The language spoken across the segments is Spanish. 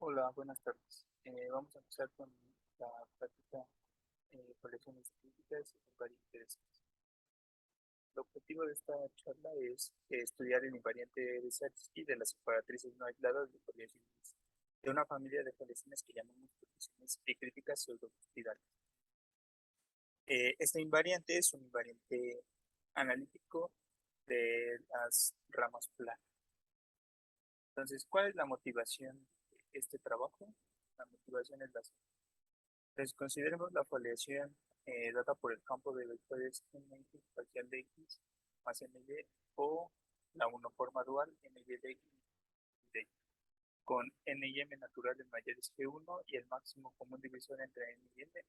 Hola, buenas tardes. Vamos a empezar con la práctica colecciones críticas y invariantes. El objetivo de esta charla es estudiar el invariante de Sariski de las separatrices no aisladas de colecciones de una familia de colecciones que llamamos colecciones críticas pseudocuspidales. Este invariante es un invariante analítico de las ramas planas. Entonces, ¿cuál es la motivación de este trabajo? La motivación es la siguiente. Entonces, consideremos la foliación dada por el campo de vectores NX parcial de X más NY o la monoforma dual NY de X de Y, con N y M naturales mayores que 1 y el máximo común divisor entre N y M.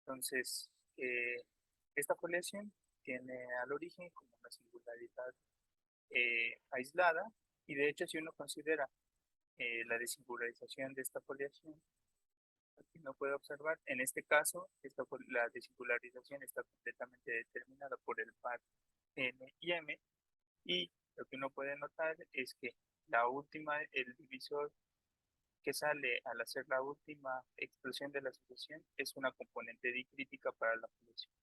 Entonces, esta foliación tiene al origen como una singularidad aislada y de hecho si uno considera la desingularización de esta foliación, aquí no puede observar, en este caso, la desingularización está completamente determinada por el par N y M, y lo que uno puede notar es que el divisor que sale al hacer la última explosión de la asociación es una componente dicrítica para la foliación.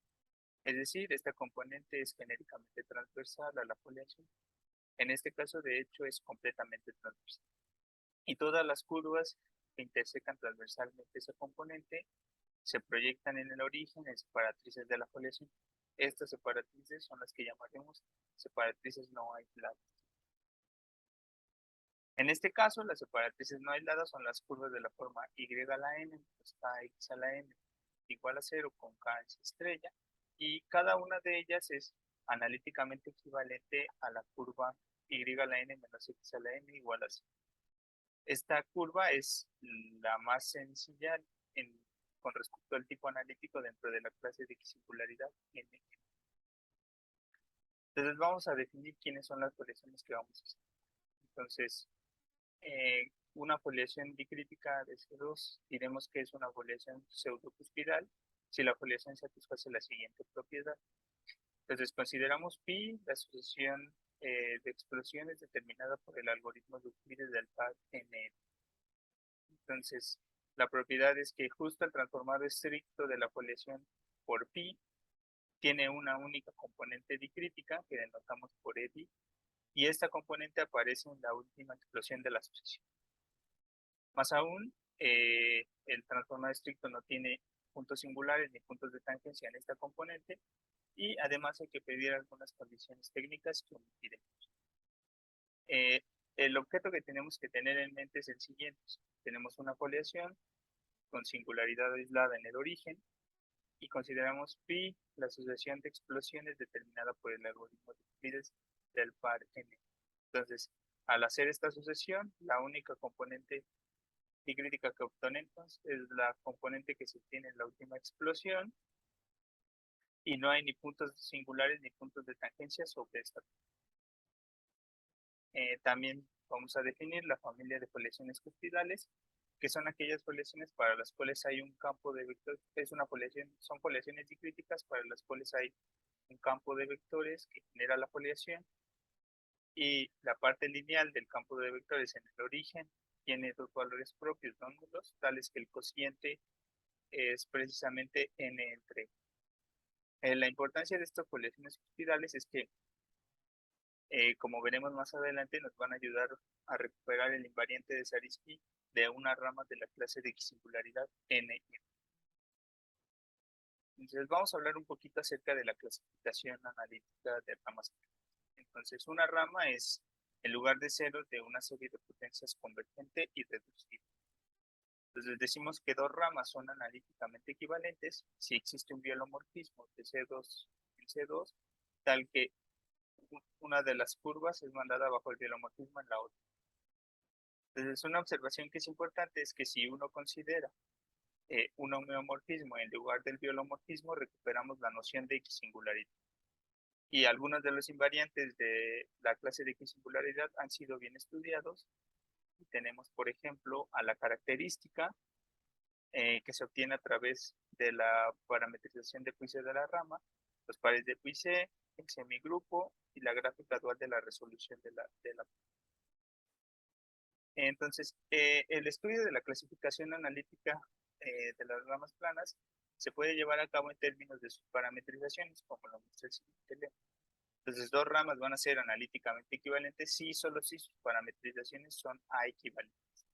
Es decir, esta componente es genéricamente transversal a la foliación. En este caso, de hecho, es completamente transversal. Y todas las curvas que intersecan transversalmente esa componente se proyectan en el origen en separatrices de la foliación. Estas separatrices son las que llamaremos separatrices no aisladas. En este caso, las separatrices no aisladas son las curvas de la forma y a la n pues kx a la n igual a 0 con k en su estrella, y cada una de ellas es analíticamente equivalente a la curva y a la n menos x a la n igual a 0. Esta curva es la más sencilla con respecto al tipo analítico dentro de la clase de singularidad N. Entonces vamos a definir quiénes son las foliaciones que vamos a hacer. Entonces, una foliación dicrítica de C2 diremos que es una foliación pseudocuspidal si la foliación satisface la siguiente propiedad. Entonces consideramos pi la sucesión de explosiones determinada por el algoritmo de Euclides del par n. Entonces, la propiedad es que justo el transformado estricto de la foliación por pi tiene una única componente dicrítica que denotamos por EDI, y esta componente aparece en la última explosión de la sucesión. Más aún, el transformado estricto no tiene puntos singulares ni puntos de tangencia en esta componente, y además hay que pedir algunas condiciones técnicas que omitiremos. El objeto que tenemos que tener en mente es el siguiente. Tenemos una foliación con singularidad aislada en el origen y consideramos pi la sucesión de explosiones determinada por el algoritmo de Euclides del par n. Entonces, al hacer esta sucesión, la única componente dicrítica que obtenemos es la componente que se obtiene en la última explosión, y no hay ni puntos singulares ni puntos de tangencia sobre esta. También vamos a definir la familia de foliaciones cuspidales, que son aquellas foliaciones para las cuales hay un campo de vectores, son foliaciones dicríticas para las cuales hay un campo de vectores que genera la foliación, y la parte lineal del campo de vectores en el origen tiene dos valores propios no nulos, tales que el cociente es precisamente n entre. La importancia de estas foliaciones cuspidales es que, como veremos más adelante, nos van a ayudar a recuperar el invariante de Zariski de una rama de la clase de singularidad n. Entonces vamos a hablar un poquito acerca de la clasificación analítica de ramas. Entonces una rama es el lugar de cero de una serie de potencias convergente y reducible. Entonces decimos que dos ramas son analíticamente equivalentes si existe un biolomorfismo de C2 en C2, tal que una de las curvas es mandada bajo el biolomorfismo en la otra. Entonces una observación que es importante es que si uno considera un homeomorfismo en lugar del biolomorfismo, recuperamos la noción de X-singularidad. Y algunos de los invariantes de la clase de X-singularidad han sido bien estudiados. Y tenemos, por ejemplo, a la característica que se obtiene a través de la parametrización de Puiseux de la rama, los pares de Puiseux, el semigrupo y la gráfica dual de la resolución de la. Entonces, el estudio de la clasificación analítica de las ramas planas se puede llevar a cabo en términos de sus parametrizaciones, como lo muestra el siguiente lema. Entonces, dos ramas van a ser analíticamente equivalentes si solo si sus parametrizaciones son A equivalentes.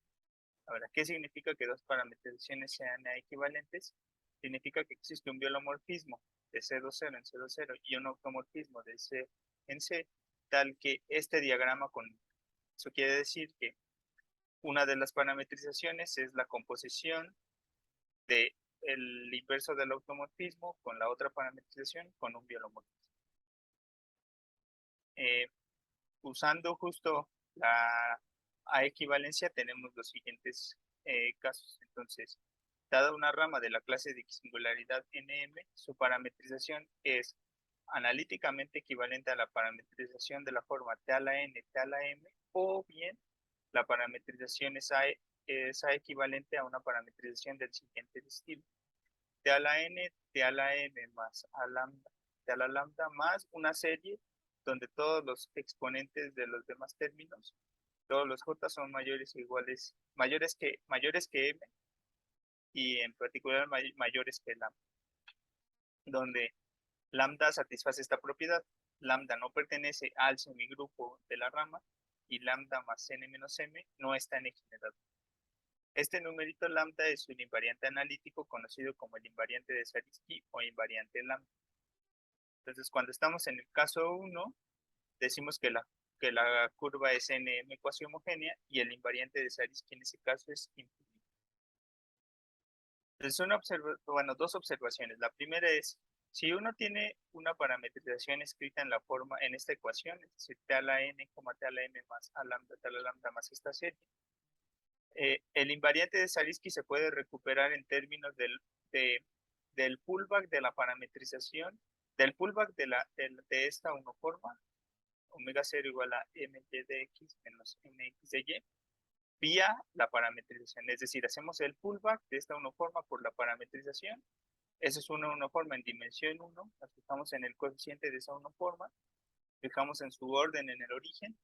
Ahora, ¿qué significa que dos parametrizaciones sean A equivalentes? Significa que existe un biolomorfismo de C2,0 en C2,0 y un automorfismo de C en C, tal que este diagrama con eso quiere decir que una de las parametrizaciones es la composición de el inverso del automorfismo con la otra parametrización con un biolomorfismo. Usando justo la A equivalencia tenemos los siguientes casos. Entonces, dada una rama de la clase de singularidad NM, su parametrización es analíticamente equivalente a la parametrización de la forma T a la N, T a la M, o bien la parametrización es A equivalente a una parametrización del siguiente estilo. T a la N, T a la M más A lambda, T a la lambda más una serie donde todos los exponentes de los demás términos, todos los J son mayores o iguales, mayores que M y en particular mayores que lambda, donde lambda satisface esta propiedad. Lambda no pertenece al semigrupo de la rama y lambda más n menos m no está en equigenerador. Este numerito lambda es un invariante analítico conocido como el invariante de Zariski o invariante lambda. Entonces, cuando estamos en el caso 1, decimos que la curva es nm cuasi homogénea y el invariante de Zariski en ese caso es infinito. Entonces, dos observaciones. La primera es, si uno tiene una parametrización escrita en la forma, en esta ecuación, es decir, T a la n, T a la m más A lambda, T a la lambda más esta serie, el invariante de Zariski se puede recuperar en términos del pullback de la parametrización, del pullback de esta unoforma, omega 0 igual a my de x menos mx de y, vía la parametrización. Es decir, hacemos el pullback de esta unoforma por la parametrización. Esa es una unoforma en dimensión 1, la fijamos en el coeficiente de esa unoforma, fijamos en su orden en el origen,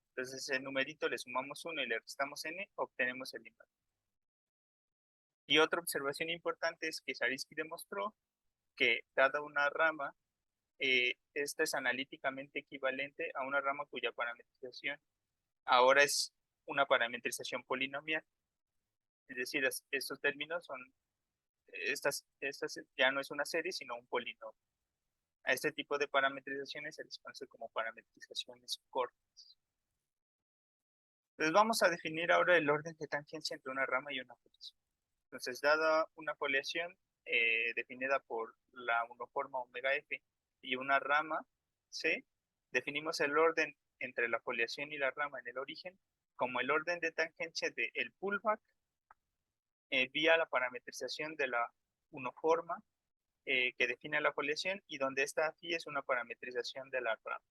entonces el numerito le sumamos 1 y le restamos n, obtenemos el invariante. Y otra observación importante es que Zariski demostró que dada una rama, esta es analíticamente equivalente a una rama cuya parametrización ahora es una parametrización polinomial. Es decir, estos términos son, estas ya no es una serie, sino un polinomio. A este tipo de parametrizaciones se les conoce como parametrizaciones cortas. Entonces vamos a definir ahora el orden de tangencia entre una rama y una foliación. Entonces, dada una foliación definida por la unoforma omega f y una rama C, definimos el orden entre la foliación y la rama en el origen como el orden de tangencia del pullback vía la parametrización de la unoforma que define la foliación y donde esta aquí es una parametrización de la rama.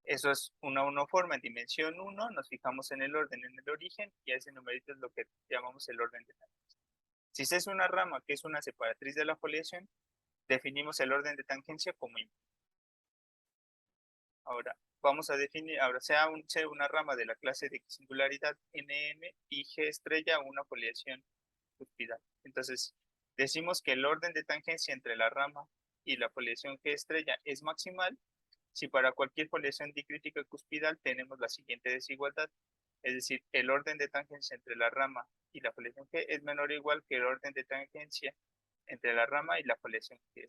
Eso es una unoforma en dimensión 1, nos fijamos en el orden en el origen y a ese numerito es lo que llamamos el orden de tangencia. Si C es una rama que es una separatriz de la foliación, definimos el orden de tangencia como infinito. Ahora, vamos a definir, ahora sea una rama de la clase de singularidad NM y G estrella una foliación cuspidal. Entonces, decimos que el orden de tangencia entre la rama y la foliación G estrella es maximal si para cualquier foliación dicrítica cuspidal tenemos la siguiente desigualdad. Es decir, el orden de tangencia entre la rama y la foliación G es menor o igual que el orden de tangencia entre la rama y la foliación G.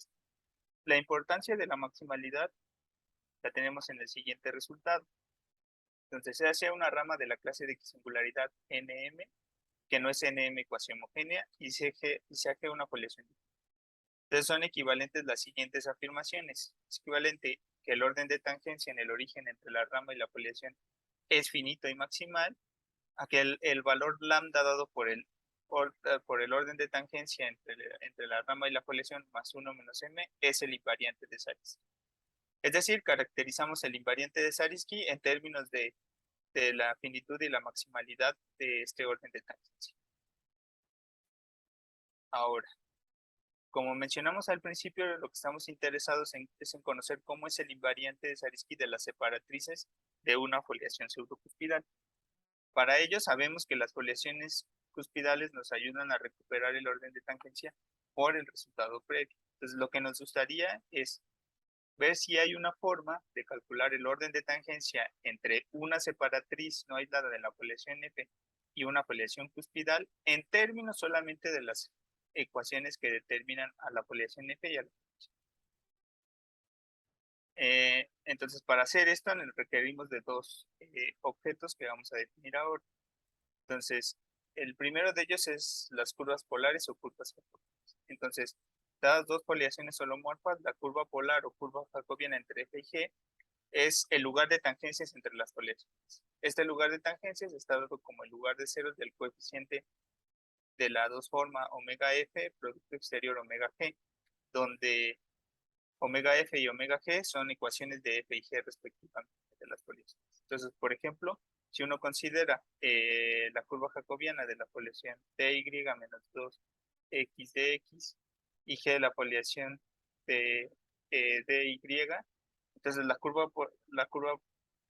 La importancia de la maximalidad la tenemos en el siguiente resultado. Entonces, se hace una rama de la clase de singularidad NM, que no es NM cuasi homogénea, y se hace una foliación. Entonces, son equivalentes las siguientes afirmaciones. Es equivalente que el orden de tangencia en el origen entre la rama y la foliación es finito y maximal, a que el valor lambda dado por el orden de tangencia entre la rama y la foliación más 1 menos m es el invariante de Zariski. Es decir, caracterizamos el invariante de Zariski en términos de la finitud y la maximalidad de este orden de tangencia. Ahora, como mencionamos al principio, lo que estamos interesados es en conocer cómo es el invariante de Zariski de las separatrices de una foliación pseudocuspidal. Para ello sabemos que las foliaciones cuspidales nos ayudan a recuperar el orden de tangencia por el resultado previo. Entonces, lo que nos gustaría es ver si hay una forma de calcular el orden de tangencia entre una separatriz no aislada de la foliación F y una foliación cuspidal en términos solamente de las ecuaciones que determinan a la foliación F y a la entonces, para hacer esto requerimos de dos objetos que vamos a definir ahora. Entonces, el primero de ellos es las curvas polares o curvas jacobianas. Entonces, dadas dos foliaciones holomorfas, la curva polar o curva jacobiana entre F y G es el lugar de tangencias entre las foliaciones. Este lugar de tangencias está dado como el lugar de ceros del coeficiente de la dos forma omega F, producto exterior omega G, donde omega F y omega G son ecuaciones de F y G respectivamente de las foliaciones. Entonces, por ejemplo, si uno considera la curva jacobiana de la foliación dy menos 2x de x y g de la foliación de dy, entonces la curva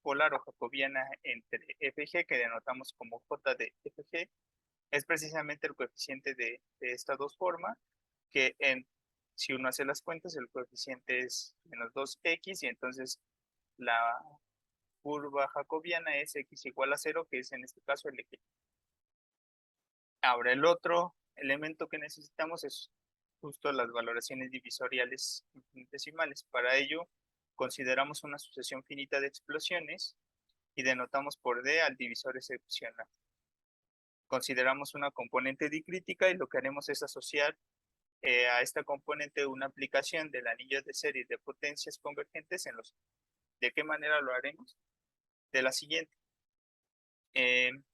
polar o jacobiana entre f y g, que denotamos como j de fg, es precisamente el coeficiente de estas dos formas, que si uno hace las cuentas, el coeficiente es menos 2x, y entonces la curva jacobiana es x igual a 0, que es en este caso el eje. Ahora, el otro elemento que necesitamos es justo las valoraciones divisoriales infinitesimales. Para ello, consideramos una sucesión finita de explosiones y denotamos por D al divisor excepcional. Consideramos una componente dicrítica y lo que haremos es asociar a esta componente una aplicación del anillo de serie de potencias convergentes en los. ¿De qué manera lo haremos? De la siguiente.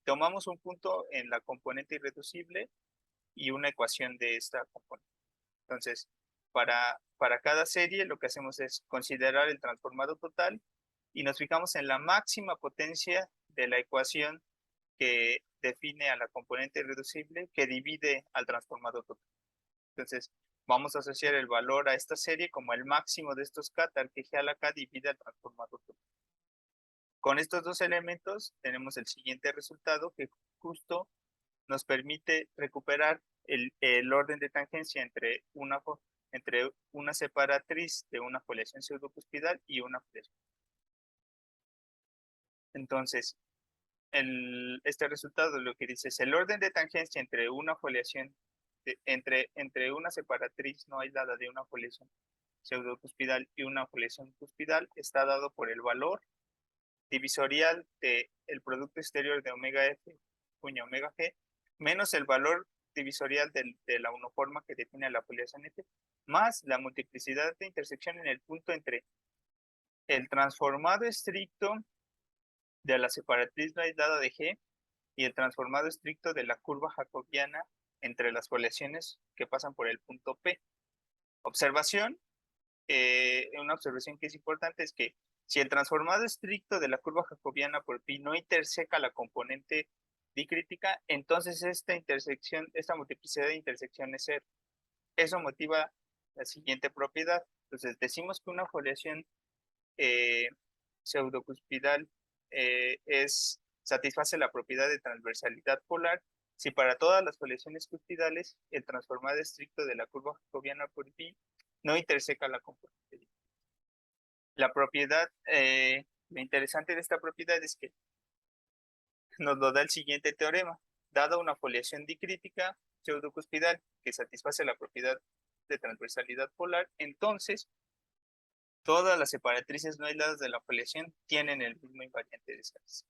Tomamos un punto en la componente irreducible y una ecuación de esta componente. Entonces, para cada serie lo que hacemos es considerar el transformado total y nos fijamos en la máxima potencia de la ecuación que define a la componente irreducible que divide al transformado total. Entonces, vamos a asociar el valor a esta serie como el máximo de estos k, tal que g a la k divide al transformado total. Con estos dos elementos tenemos el siguiente resultado que justo nos permite recuperar el orden de tangencia entre una separatriz de una foliación pseudocuspidal y una foliación. Entonces, este resultado lo que dice es el orden de tangencia entre una foliación, entre una separatriz no aislada de una foliación pseudocuspidal y una foliación cuspidal está dado por el valor divisorial del producto exterior de omega F, cuña omega G, menos el valor divisorial de la uniforma que define la foliación F, más la multiplicidad de intersección en el punto entre el transformado estricto de la separatriz no aislada de G y el transformado estricto de la curva jacobiana entre las foliaciones que pasan por el punto P. Observación, una observación que es importante es que si el transformado estricto de la curva jacobiana por pi no interseca la componente dicrítica, entonces esta multiplicidad de intersección es cero. Eso motiva la siguiente propiedad. Entonces decimos que una foliación pseudocuspidal satisface la propiedad de transversalidad polar si para todas las foliaciones cuspidales el transformado estricto de la curva jacobiana por pi no interseca la componente. La propiedad, lo interesante de esta propiedad es que nos lo da el siguiente teorema. Dada una foliación dicrítica pseudocuspidal que satisface la propiedad de transversalidad polar, entonces todas las separatrices no aisladas de la foliación tienen el mismo invariante de Scarce.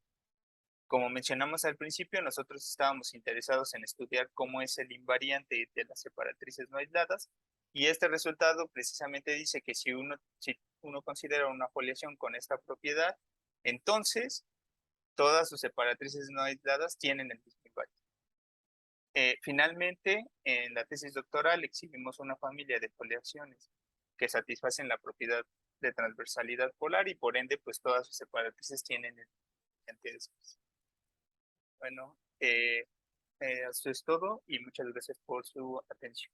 Como mencionamos al principio, nosotros estábamos interesados en estudiar cómo es el invariante de las separatrices no aisladas, y este resultado precisamente dice que si uno considera una foliación con esta propiedad, entonces todas sus separatrices no aisladas tienen el mismo invariante. Finalmente, en la tesis doctoral exhibimos una familia de foliaciones que satisfacen la propiedad de transversalidad polar y por ende, pues todas sus separatrices tienen el invariante de Scarce. Bueno, eso es todo y muchas gracias por su atención.